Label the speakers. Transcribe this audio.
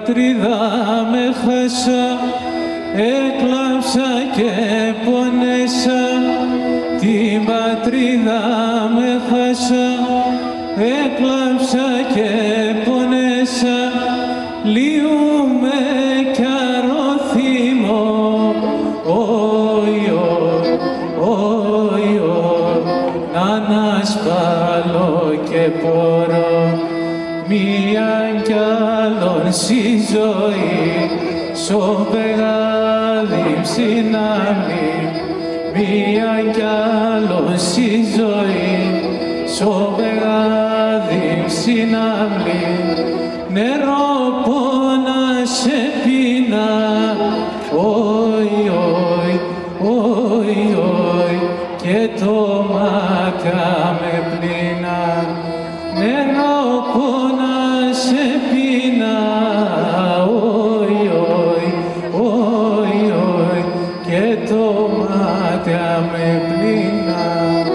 Speaker 1: πατρίδα με χάσα, έκλαψα και πονέσα. Την πατρίδα με χάσα, έκλαψα και πονέσα. Λύουμε κι αρωθήμω, να ανασπάλω και πορώ. Μίαν κι άλλον στη ζωή, σο πεγάδι ψινάμι. Μίαν κι άλλον στη ζωή, σο πεγάδι ψινάμι. Νερό πόνα σε πίνα, και το μάτια με πλήνα. Νερό πόνα σε πίνα, και το μάτια με πλήνα.